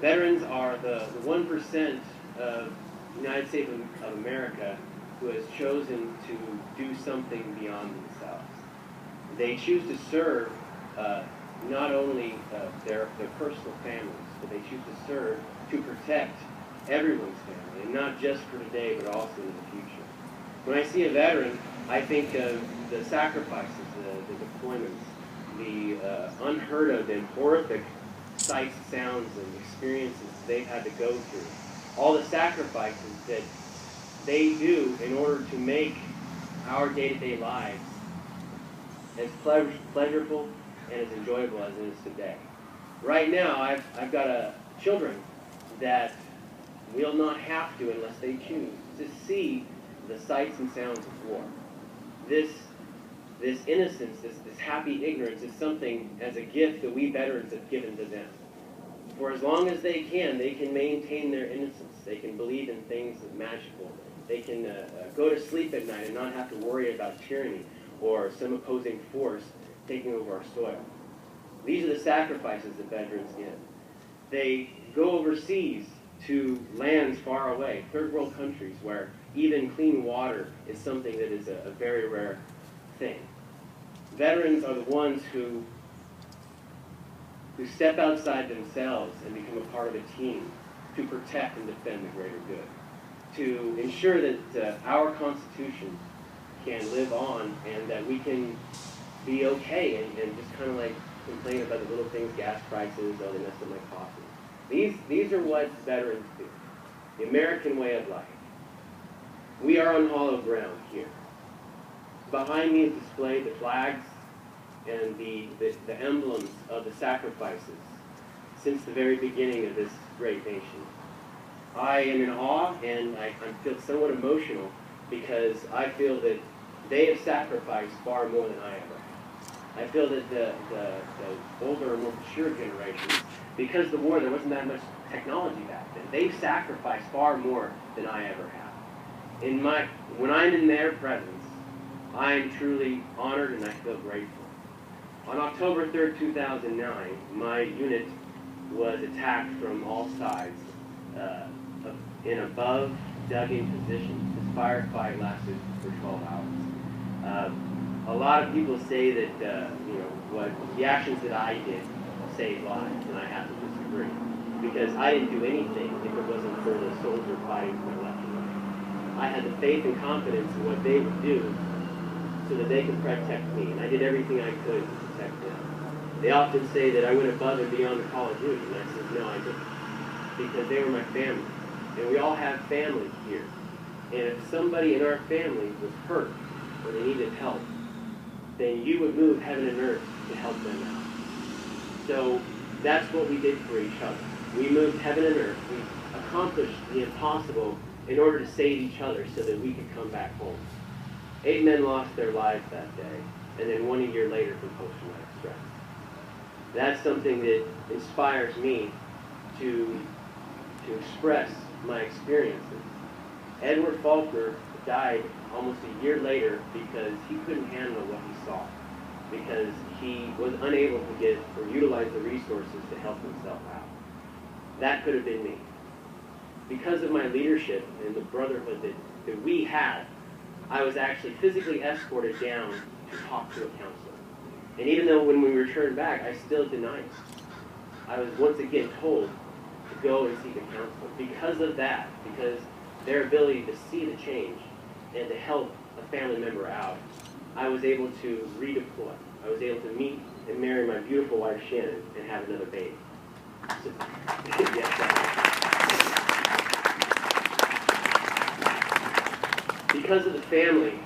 Veterans are the 1% of the United States of America who has chosen to do something beyond themselves. They choose to serve not only their personal families, but they choose to serve to protect everyone's family, and not just for today, but also in the future. When I see a veteran, I think of the sacrifices, the deployments, the unheard of and horrific sights, sounds, and experiences they've had to go through. All the sacrifices that they do in order to make our day-to-day lives as pleasurable and as enjoyable as it is today. Right now, I've got children that will not have to, unless they choose, to see the sights and sounds of war. This innocence, this happy ignorance is something as a gift that we veterans have given to them. For as long as they can maintain their innocence. They can believe in things as magical. They can go to sleep at night and not have to worry about tyranny or some opposing force taking over our soil. These are the sacrifices that veterans give. They go overseas to lands far away, third world countries, where even clean water is something that is a very rare thing. Veterans are the ones who step outside themselves and become a part of a team to protect and defend the greater good, to ensure that our Constitution can live on and that we can be okay and just kind of like complain about the little things, gas prices, oh, they messed up my coffee. These are what veterans do, the American way of life. We are on hollow ground here. Behind me is displayed the flags and the emblems of the sacrifices since the very beginning of this great nation. I am in awe and I feel somewhat emotional because I feel that they have sacrificed far more than I ever have. I feel that the older and more mature generations, because the war, there wasn't that much technology back then, they've sacrificed far more than I ever have. When I'm in their presence, I am truly honored and I feel grateful. On October 3rd, 2009, my unit was attacked from all sides in above dug-in positions. This firefight lasted for 12 hours. A lot of people say that what the actions that I did saved lives, and I have to disagree, because I didn't do anything if it wasn't for the soldier fighting to my left and right. I had the faith and confidence in what they would do so that they could protect me, and I did everything I could to protect them. They often say that I went above and beyond the call of duty, and I said, no, I didn't, because they were my family, and we all have family here. And if somebody in our family was hurt or they needed help, then you would move heaven and earth to help them out. So that's what we did for each other. We moved heaven and earth. We accomplished the impossible in order to save each other so that we could come back home. 8 men lost their lives that day, and then 1 year later from post-traumatic stress. That's something that inspires me to express my experiences. Edward Faulkner died almost a year later because he couldn't handle what he saw, because he was unable to get or utilize the resources to help himself out. That could have been me. Because of my leadership and the brotherhood that we had, I was actually physically escorted down to talk to a counselor. And even though when we returned back, I still denied it. I was once again told to go and seek a counselor. Because of that, because their ability to see the change and to help a family member out, I was able to redeploy. I was able to meet and marry my beautiful wife Shannon and have another baby. So, because of the family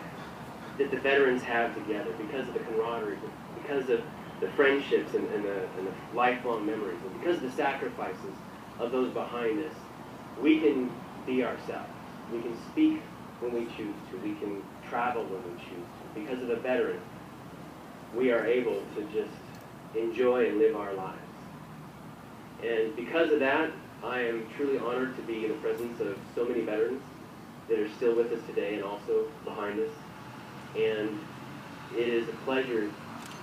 that the veterans have together, because of the camaraderie, because of the friendships and the lifelong memories, and because of the sacrifices of those behind us, we can be ourselves. We can speak when we choose to. We can travel when we choose to. Because of the veteran, we are able to just enjoy and live our lives. And because of that, I am truly honored to be in the presence of so many veterans that are still with us today and also behind us. And it is a pleasure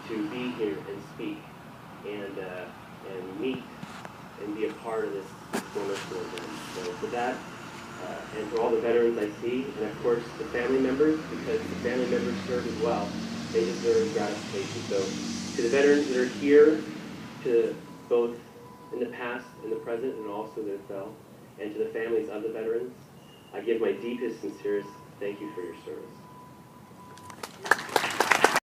to be here and speak and meet and be a part part of this wonderful event. So for that, and for all the veterans I see, and of course the family members, because the family members serve as well, they deserve gratification. So to the veterans that are here, to both in the past and the present and also that fell, and to the families of the veterans, I give my deepest, sincerest thank you for your service.